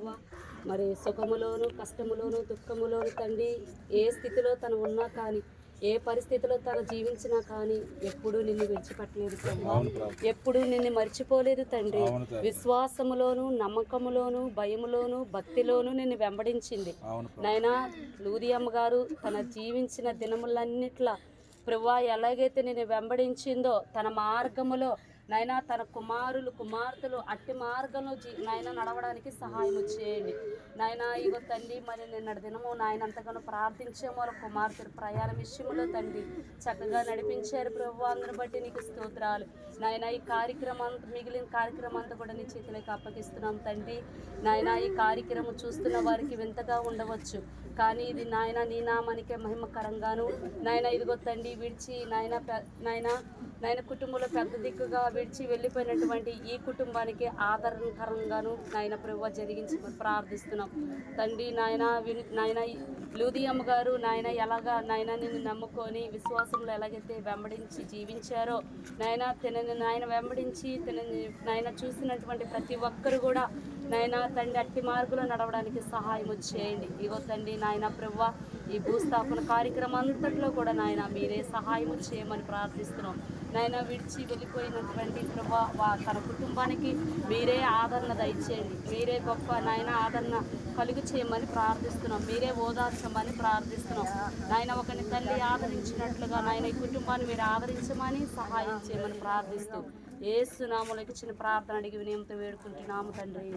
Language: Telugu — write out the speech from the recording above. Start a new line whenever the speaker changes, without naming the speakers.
ప్రభువా. మరి సుఖములోను కష్టములోను దుఃఖములోను తండ్రి ఏ స్థితిలో తను ఉన్నా కానీ ఏ పరిస్థితిలో తను జీవించినా కానీ ఎప్పుడూ నిన్ను విడిచిపెట్టలేదు ప్రభువా. ఎప్పుడూ నిన్ను మర్చిపోలేదు తండ్రి. విశ్వాసములోను నమ్మకములోను భయములోను భక్తిలోను నిన్ను వెంబడించింది నాయనా. లూదియమ్మ గారు తన జీవించిన దినములన్నిట్లా ప్రభువా ఎలాగైతే నేను వెంబడించిందో తన మార్గములో నాయనా తన కుమారులు కుమార్తెలు అట్టి మార్గంలో నాయన నడవడానికి సహాయం చేయండి నాయనా. ఇగో తండ్రి మరి నిన్నటి దినము నాయన అంతగానో ప్రార్థించాము వాళ్ళ కుమార్తెలు ప్రయాణ విషయంలో తండ్రి చక్కగా నడిపించారు ప్రభు. అందరిని బట్టి నీకు స్తోత్రాలు నాయన. ఈ కార్యక్రమం మిగిలిన కార్యక్రమం అంతా కూడా నీ చేతులకు అప్పగిస్తున్నాం తండ్రి నాయన. ఈ కార్యక్రమం చూస్తున్న వారికి వింతగా ఉండవచ్చు కానీ ఇది నాయన నీ నామానికే మహిమకరంగాను నాయన. ఇదిగో తండ్రి విడిచి నాయన నాయన కుటుంబంలో పెద్ద దిక్కుగా విడిచి వెళ్ళిపోయినటువంటి ఈ కుటుంబానికి ఆదరణకరంగాను నాయన ప్రభువా జరిగించి ప్రార్థిస్తున్నాం తండ్రి నాయన. నాయన లూదియమ్మ గారు నాయన ఎలాగా నాయన నిన్ను నమ్ముకొని విశ్వాసంలో ఎలాగైతే వెంబడించి జీవించారో నాయన తినని నాయన వెంబడించి తినని నాయన చూసినటువంటి ప్రతి ఒక్కరు కూడా నాయన తండ్రి అట్టి మార్గంలో నడవడానికి సహాయం చేయండి. ఇగో తండ్రి నాయన ప్రభువా ఈ భూస్థాపన కార్యక్రమం అంతట్లో కూడా నాయన మీరే సహాయం చేయమని ప్రార్థిస్తున్నాం నాయన. విడిచి వెళ్ళిపోయినటువంటి ప్రభా తన కుటుంబానికి మీరే ఆదరణ దయచేయండి. మీరే గొప్ప నాయన ఆదరణ కలుగు చేయమని ప్రార్థిస్తున్నాం. మీరే ఓదార్చమని ప్రార్థిస్తున్నాం నాయన. ఒకని తల్లి ఆదరించినట్లుగా నాయన ఈ కుటుంబాన్ని మీరు ఆదరించమని సహాయం చేయమని ప్రార్థిస్తూ యేసు నామములో చిన్న ప్రార్థన అడిగి వినయంతో వేడుకుంటున్నాము తండ్రి.